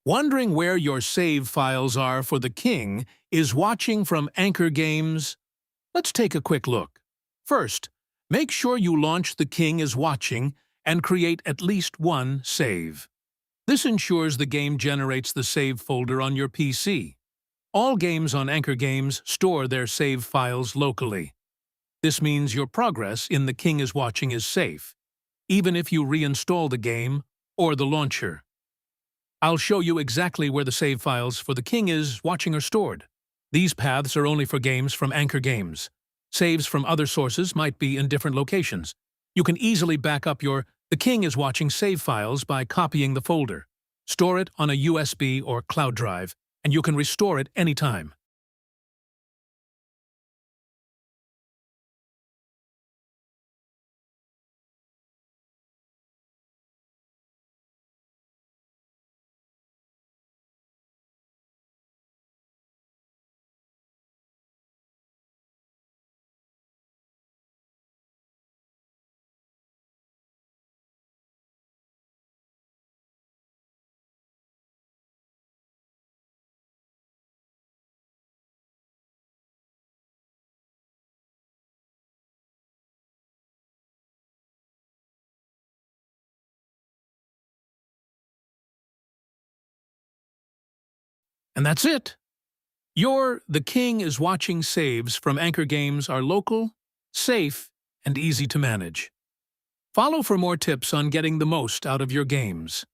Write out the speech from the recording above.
Wondering where your save files are for The King is Watching from AnkerGames? Let's take a quick look. First, make sure you launch The King is Watching and create at least one save. This ensures the game generates the save folder on your PC. All games on AnkerGames store their save files locally. This means your progress in The King is Watching is safe, even if you reinstall the game or the launcher. I'll show you exactly where the save files for The King is Watching are stored. These paths are only for games from AnkerGames. Saves from other sources might be in different locations. You can easily back up your The King is Watching save files by copying the folder. Store it on a USB or cloud drive, and you can restore it anytime. And that's it. Your The King is Watching saves from AnkerGames are local, safe, and easy to manage. Follow for more tips on getting the most out of your games.